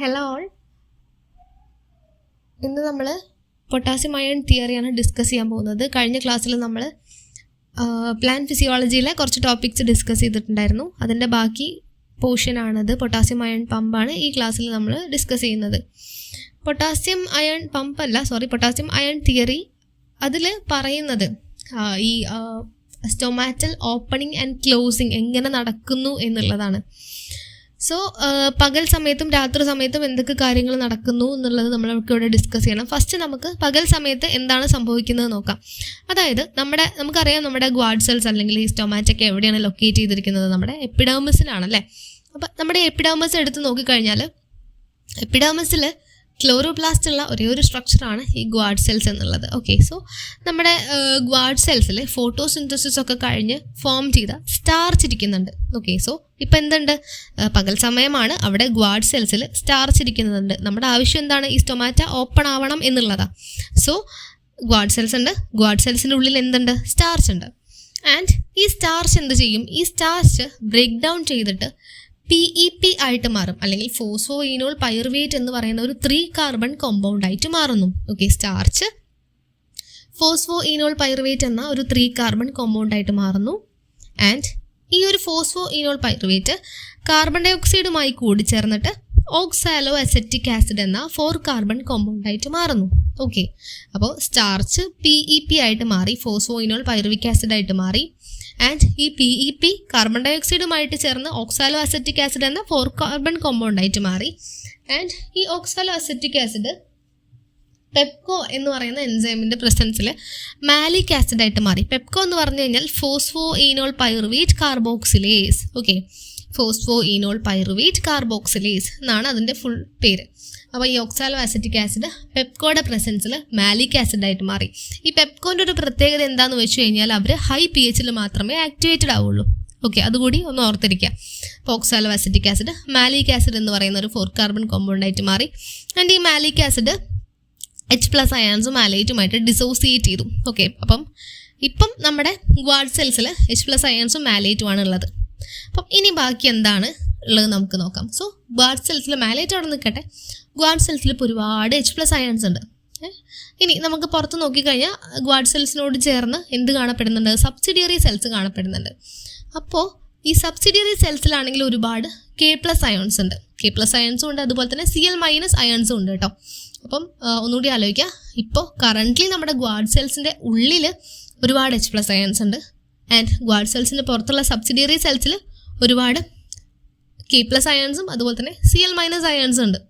Hello all, ഇന്ന് നമ്മൾ potassium iron തിയറിയാണ് discuss ചെയ്യാൻ പോകുന്നത്. കഴിഞ്ഞ ക്ലാസ്സിൽ നമ്മൾ പ്ലാന്റ് ഫിസിയോളജിയിലെ കുറച്ച് ടോപ്പിക്സ് ഡിസ്കസ് ചെയ്തിട്ടുണ്ടായിരുന്നു. അതിൻ്റെ ബാക്കി പോർഷനാണത്. പൊട്ടാസ്യം അയൺ പമ്പാണ് ഈ ക്ലാസ്സിൽ നമ്മൾ ഡിസ്കസ് ചെയ്യുന്നത്. പൊട്ടാസ്യം അയൺ തിയറി അതിൽ പറയുന്നത് ഈ സ്റ്റൊമാറ്റൽ ഓപ്പണിംഗ് ആൻഡ് ക്ലോസിങ് എങ്ങനെ നടക്കുന്നു എന്നുള്ളതാണ്. സോ പകൽ സമയത്തും രാത്രി സമയത്തും എന്തൊക്കെ കാര്യങ്ങൾ നടക്കുന്നു എന്നുള്ളത് നമ്മൾക്ക് ഇവിടെ ഡിസ്കസ് ചെയ്യണം. ഫസ്റ്റ് നമുക്ക് പകൽ സമയത്ത് എന്താണ് സംഭവിക്കുന്നത് നോക്കാം. അതായത് നമുക്കറിയാം നമ്മുടെ ഗ്വാഡ് സെൽസ് അല്ലെങ്കിൽ ഈ സ്റ്റൊമാറ്റൊക്കെ എവിടെയാണ് ലൊക്കേറ്റ് ചെയ്തിരിക്കുന്നത്? നമ്മുടെ എപ്പിഡെർമിസിലാണല്ലേ. അപ്പം നമ്മുടെ എപ്പിഡെർമിസ് എടുത്ത് നോക്കിക്കഴിഞ്ഞാൽ എപ്പിഡെർമിസിൽ ക്ലോറോപ്ലാസ്റ്റ് ഉള്ള ഒരേ ഒരു സ്ട്രക്ചറാണ് ഈ ഗ്വാഡ് സെൽസ് എന്നുള്ളത്. ഓക്കെ, സോ നമ്മുടെ ഗ്വാഡ് സെൽസിൽ ഫോട്ടോസിന്തസിസ് ഒക്കെ കഴിഞ്ഞ് ഫോം ചെയ്ത സ്റ്റാർച്ച് ഇരിക്കുന്നുണ്ട്. ഓക്കെ, സോ ഇപ്പം എന്തുണ്ട്? പകൽ സമയമാണ്, അവിടെ ഗ്വാഡ് സെൽസിൽ സ്റ്റാർച്ച് ഇരിക്കുന്നുണ്ട്. നമ്മുടെ ആവശ്യം എന്താണ്? ഈ സ്റ്റൊമാറ്റ ഓപ്പൺ ആവണം എന്നുള്ളതാണ്. സോ ഗ്വാഡ് സെൽസ് ഉണ്ട്, ഗ്വാഡ് സെൽസിൻ്റെ ഉള്ളിൽ എന്തുണ്ട്? സ്റ്റാർച്ച് ഉണ്ട്. ആൻഡ് ഈ സ്റ്റാർച്ച് എന്ത് ചെയ്യും? ഈ സ്റ്റാർച്ച് ബ്രേക്ക് ഡൗൺ ചെയ്തിട്ട് PEP ആയിട്ട് മാറും, അല്ലെങ്കിൽ ഫോസ്ഫോഇനോൾ പൈറുവേറ്റ് എന്ന് പറയുന്ന ഒരു 3 കാർബൺ കോമ്പൗണ്ട് ആയിട്ട് മാറുന്നു. ഓക്കെ, സ്റ്റാർച്ച് ഫോസ്ഫോഇനോൾ പൈറുവേറ്റ് എന്ന ഒരു 3 കാർബൺ കോമ്പൗണ്ട് ആയിട്ട് മാറുന്നു. ആൻഡ് ഈ ഒരു ഫോസ്ഫോഇനോൾ പൈറുവേറ്റ് കാർബൺ ഡൈ ഓക്സൈഡുമായി കൂടിച്ചേർന്നിട്ട് ഓക്സാലോ അസെറ്റിക് ആസിഡ് എന്ന 4 കാർബൺ കോമ്പൗണ്ട് ആയിട്ട് മാറുന്നു. ഓക്കെ, അപ്പോൾ സ്റ്റാർച്ച് PEP ആയിട്ട് മാറി, ഫോസ്ഫോഇനോൾ പൈറുവിക് ആസിഡ് ആയിട്ട് മാറി. ആൻഡ് ഈ PEP കാർബൺ ഡൈ ഓക്സൈഡുമായിട്ട് ചേർന്ന് ഓക്സാലോ അസെറ്റിക് ആസിഡ് എന്ന 4 കാർബൺ കോമ്പൗണ്ട് ആയിട്ട് മാറി. ആൻഡ് ഈ ഓക്സാലോ അസെറ്റിക് ആസിഡ് പെപ്കോ എന്ന് പറയുന്ന എൻസൈമിൻ്റെ പ്രസൻസിൽ മാലിക് ആസിഡ് ആയിട്ട് മാറി. പെപ്കോ എന്ന് പറഞ്ഞു കഴിഞ്ഞാൽ phosphoenol pyruvate carboxylase. Okay, phosphoenol pyruvate carboxylase എന്നാണ് അതിൻ്റെ ഫുൾ പേര്. അപ്പോൾ ഈ ഓക്സാലോ അസെറ്റിക് ആസിഡ് പെപ്കോയുടെ പ്രസൻസിൽ മാലിക് ആസിഡ് ആയിട്ട് മാറി. ഈ പെപ്കോൻ്റെ ഒരു പ്രത്യേകത എന്താണെന്ന് വെച്ച് കഴിഞ്ഞാൽ അവർ ഹൈ pHൽ മാത്രമേ ആക്ടിവേറ്റഡ് ആവുള്ളൂ. ഓക്കെ, അതുകൂടി ഒന്ന് ഓർത്തിരിക്കുക. അപ്പോൾ oxalo acetic acid malic acid എന്ന് പറയുന്ന ഒരു 4 കാർബൺ കോമ്പൗണ്ട് ആയിട്ട് മാറി. ആൻഡ് ഈ മാലിക് ആസിഡ് H+ അയൺസും മാലൈറ്റുമായിട്ട് ഡിസോസിയേറ്റ് ചെയ്തു. ഓക്കെ, ഇപ്പം നമ്മുടെ ഗ്വാഡ് സെൽസിൽ H+ അയൺസും മാലൈറ്റുമാണ് ഉള്ളത്. അപ്പം ഇനി ബാക്കി എന്താണ് ഉള്ളത് നമുക്ക് നോക്കാം. സോ ഗ്വാഡ് സെൽസിൽ മാലൈറ്റ് അവിടെ നിൽക്കട്ടെ, ഗ്വാഡ് സെൽസിൽ ഇപ്പോൾ ഒരുപാട് H+ അയൺസ് ഉണ്ട്. ഇനി നമുക്ക് പുറത്ത് നോക്കിക്കഴിഞ്ഞാൽ ഗ്വാഡ് സെൽസിനോട് ചേർന്ന് എന്ത് കാണപ്പെടുന്നുണ്ട്? സബ്സിഡിയറി സെൽസ് കാണപ്പെടുന്നുണ്ട്. അപ്പോൾ ഈ സബ്സിഡിയറി സെൽസിലാണെങ്കിൽ ഒരുപാട് K+ അയൺസ് ഉണ്ട്. K+ അയൺസും ഉണ്ട്, അതുപോലെ തന്നെ Cl- അയൺസും ഉണ്ട് കേട്ടോ. അപ്പം ഒന്നുകൂടി ആലോചിക്കുക. ഇപ്പോൾ കറൻ്റ്ലി നമ്മുടെ ഗ്വാഡ് സെൽസിൻ്റെ ഉള്ളിൽ ഒരുപാട് H+ അയൺസ് ഉണ്ട്. ആൻഡ് ഗ്വാഡ് സെൽസിൻ്റെ പുറത്തുള്ള സബ്സിഡിയറി സെൽസിൽ ഒരുപാട് K+ അയൺസും അതുപോലെ തന്നെ Cl- അയൺസും ഉണ്ട്.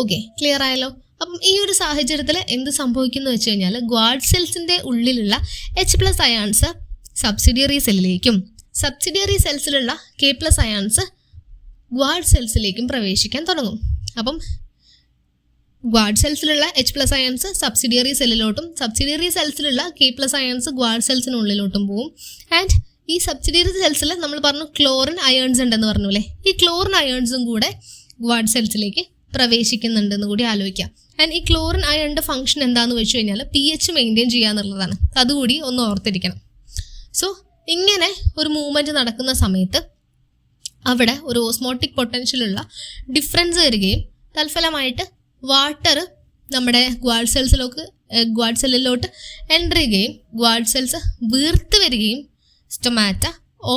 ഓക്കെ, ക്ലിയർ ആയല്ലോ. അപ്പം ഈ ഒരു സാഹചര്യത്തിൽ എന്ത് സംഭവിക്കുന്നു വെച്ച് കഴിഞ്ഞാൽ ഗ്വാഡ് സെൽസിൻ്റെ ഉള്ളിലുള്ള H+ അയൺസ് സബ്സിഡിയറി സെല്ലിലേക്കും സബ്സിഡിയറി സെൽസിലുള്ള K+ അയൺസ് ഗ്വാഡ് സെൽസിലേക്കും പ്രവേശിക്കാൻ തുടങ്ങും. അപ്പം ഗ്വാഡ് സെൽസിലുള്ള H+ അയൺസ് സബ്സിഡിയറി സെല്ലിലോട്ടും സബ്സിഡിയറി സെൽസിലുള്ള K+ അയൺസ് ഗ്വാഡ് സെൽസിനുള്ളിലോട്ടും പോവും. ആൻഡ് ഈ സബ്സിഡിയറി സെൽസിൽ നമ്മൾ പറഞ്ഞു ക്ലോറിൻ അയൺസ് ഉണ്ടെന്ന് പറഞ്ഞു അല്ലേ. ഈ ക്ലോറിൻ അയൺസും കൂടെ ഗ്വാഡ് സെൽസിലേക്ക് പ്രവേശിക്കുന്നുണ്ടെന്ന് കൂടി ആലോചിക്കാം. ആൻഡ് ഈ ക്ലോറിൻ അയണിൻ്റെ ഫംഗ്ഷൻ എന്താണെന്ന് വെച്ച് കഴിഞ്ഞാൽ pH മെയിൻറ്റെയിൻ ചെയ്യുക എന്നുള്ളതാണ്. അതുകൂടി ഒന്ന് ഓർത്തിരിക്കണം. സോ ഇങ്ങനെ ഒരു മൂവ്മെൻറ്റ് നടക്കുന്ന സമയത്ത് അവിടെ ഒരു ഓസ്മോട്ടിക് പൊട്ടൻഷ്യലുള്ള ഡിഫറൻസ് വരികയും തൽഫലമായിട്ട് വാട്ടർ നമ്മുടെ ഗ്വാഡ് സെല്ലിലോട്ട് എൻ്റർ ചെയ്യുകയും ഗ്വാഡ് സെൽസ് വീർത്ത് വരികയും സ്റ്റൊമാറ്റ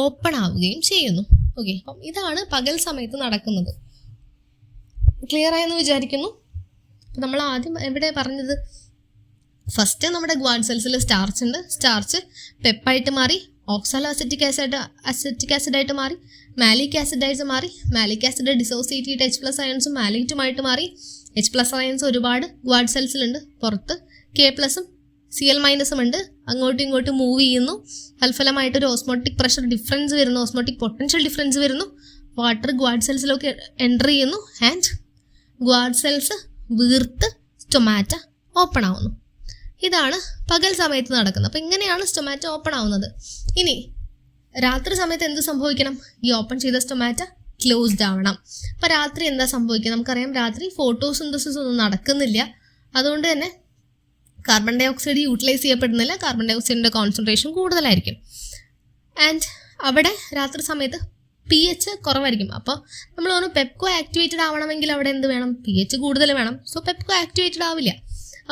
ഓപ്പൺ ആവുകയും ചെയ്യുന്നു. ഓക്കെ, അപ്പം ഇതാണ് പകൽ സമയത്ത് നടക്കുന്നത്. ക്ലിയർ ആയെന്ന് വിചാരിക്കുന്നു. നമ്മൾ ആദ്യം എവിടെ പറഞ്ഞത്? ഫസ്റ്റ് നമ്മുടെ ഗ്വാഡ് സെൽസിൽ സ്റ്റാർച്ച് ഉണ്ട്. സ്റ്റാർച്ച് പെപ്പായിട്ട് മാറി, ഓക്സാലോ അസെറ്റിക് ആസിഡായിട്ട് മാറി, മാലിക് ആസിഡായിട്ട് മാറി. മാലിക് ആസിഡ് ഡിസോസിയേറ്റ് ചെയ്തിട്ട് H+ അയൺസും മാലൈറ്റുമായിട്ട് മാറി. H+ അയൺസ് ഒരുപാട് ഗ്വാഡ് സെൽസിലുണ്ട്. പുറത്ത് K+ഉം Cl- ഉണ്ട്. അങ്ങോട്ടും ഇങ്ങോട്ടും മൂവ് ചെയ്യുന്നു. തൽഫലമായിട്ടൊരു ഓസ്മോട്ടിക് പ്രഷർ ഡിഫറൻസ് വരുന്നു, ഓസ്മോട്ടിക് പൊട്ടൻഷ്യൽ ഡിഫറൻസ് വരുന്നു. വാട്ടർ ഗ്വാഡ് സെൽസിലേക്ക് എൻ്റർ ചെയ്യുന്നു. ആൻഡ് ഗ്വാഡ് സെൽസ് വീർത്ത് സ്റ്റൊമാറ്റ ഓപ്പൺ ആവുന്നു. ഇതാണ് പകൽ സമയത്ത് നടക്കുന്നത്. അപ്പോൾ ഇങ്ങനെയാണ് സ്റ്റൊമാറ്റ ഓപ്പൺ ആവുന്നത്. ഇനി രാത്രി സമയത്ത് എന്ത് സംഭവിക്കണം? ഈ ഓപ്പൺ ചെയ്ത സ്റ്റൊമാറ്റ ക്ലോസ്ഡ് ആവണം. അപ്പോൾ രാത്രി എന്താ സംഭവിക്കുക? നമുക്കറിയാം രാത്രി ഫോട്ടോസിന്തസിസ് ഒന്നും നടക്കുന്നില്ല. അതുകൊണ്ട് തന്നെ കാർബൺ ഡൈ ഓക്സൈഡ് യൂട്ടിലൈസ് ചെയ്യപ്പെടുന്നില്ല. കാർബൺ ഡൈ ഓക്സൈഡിൻ്റെ കോൺസെൻട്രേഷൻ കൂടുതലായിരിക്കും. ആൻഡ് അവിടെ രാത്രി സമയത്ത് pH കുറവായിരിക്കും. അപ്പോൾ നമ്മൾ പറഞ്ഞു പെപ്കോ ആക്ടിവേറ്റഡ് ആവണമെങ്കിൽ അവിടെ എന്ത് വേണം? pH കൂടുതൽ വേണം. സോ പെപ്കോ ആക്ടിവേറ്റഡ് ആവില്ല.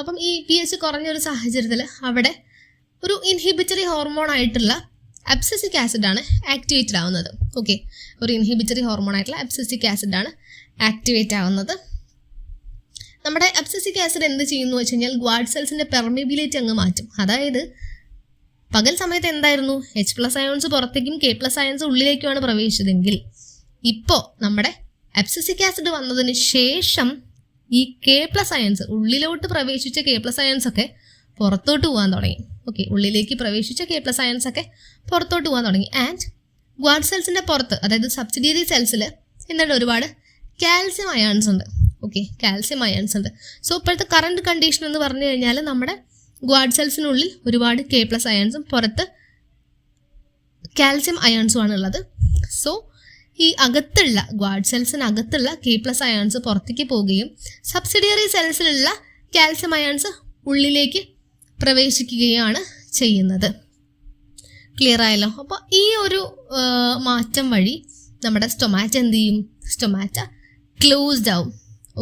അപ്പം ഈ pH കുറഞ്ഞൊരു സാഹചര്യത്തിൽ അവിടെ ഒരു ഇൻഹിബിറ്ററി ഹോർമോൺ ആയിട്ടുള്ള അബ്സസിക് ആസിഡാണ് ആക്ടിവേറ്റഡ് ആവുന്നത്. ഓക്കെ, ഒരു ഇൻഹിബിറ്ററി ഹോർമോൺ ആയിട്ടുള്ള അബ്സസിക് ആസിഡാണ് ആക്ടിവേറ്റ് ആവുന്നത്. നമ്മുടെ അബ്സസിക് ആസിഡ് എന്ത് ചെയ്യുന്നു വെച്ച് കഴിഞ്ഞാൽ ഗ്വാഡ് സെൽസിൻ്റെ പെർമിബിലിറ്റി അങ്ങ് മാറ്റും. അതായത് പകൽ സമയത്ത് എന്തായിരുന്നു? H+ അയോൺസ് പുറത്തേക്കും K+ അയോൺസ് ഉള്ളിലേക്കുമാണ് പ്രവേശിച്ചതെങ്കിൽ ഇപ്പോൾ നമ്മുടെ അബ്സസിക് ആസിഡ് വന്നതിന് ശേഷം ഈ K+ അയോൺസ് ഉള്ളിലോട്ട് പ്രവേശിച്ച K+ അയോൺസ് ഒക്കെ പുറത്തോട്ട് പോകാൻ തുടങ്ങി. ഓക്കെ, ഉള്ളിലേക്ക് പ്രവേശിച്ച K+ അയോൺസ് ഒക്കെ പുറത്തോട്ട് പോകാൻ തുടങ്ങി. ആൻഡ് ഗ്വാഡ് സെൽസിൻ്റെ പുറത്ത്, അതായത് സബ്സിഡിയറി സെൽസിൽ എന്താണ്, ഒരുപാട് കാൽസ്യം അയോൺസ് ഉണ്ട്. ഓക്കെ, കാൽസ്യം അയോൺസ് ഉണ്ട്. സോ ഇപ്പോഴത്തെ കറണ്ട് കണ്ടീഷൻ എന്ന് പറഞ്ഞു കഴിഞ്ഞാൽ നമ്മുടെ ഗ്വാഡ് സെൽസിനുള്ളിൽ ഒരുപാട് K+ അയോൺസും പുറത്ത് കാൽസ്യം അയോൺസും ആണ് ഉള്ളത്. സോ ഈ അകത്തുള്ള ഗ്വാഡ് സെൽസിനകത്തുള്ള K+ അയോൺസ് പുറത്തേക്ക് പോവുകയും സബ്സിഡിയറി സെൽസിലുള്ള കാൽസ്യം അയോൺസ് ഉള്ളിലേക്ക് പ്രവേശിക്കുകയാണ് ചെയ്യുന്നത്. ക്ലിയർ ആയല്ലോ? അപ്പോൾ ഈ ഒരു മാറ്റം വഴി നമ്മുടെ സ്റ്റൊമാറ്റ എന്ത് ചെയ്യും? സ്റ്റൊമാറ്റ ക്ലോസ്ഡ് ആവും.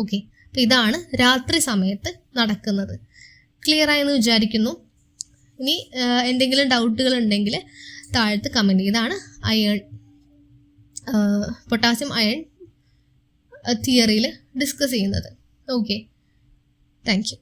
ഓക്കെ, അപ്പോൾ ഇതാണ് രാത്രി സമയത്ത് നടക്കുന്നത്. ക്ലിയർ ആയെന്ന് വിചാരിക്കുന്നു. ഇനി എന്തെങ്കിലും ഡൗട്ടുകൾ ഉണ്ടെങ്കിൽ താഴത്ത് കമൻറ്റ്. ഇതാണ് അയൺ പൊട്ടാസ്യം അയൺ തിയറിയിൽ ഡിസ്കസ് ചെയ്യുന്നത്. Okay, thank you.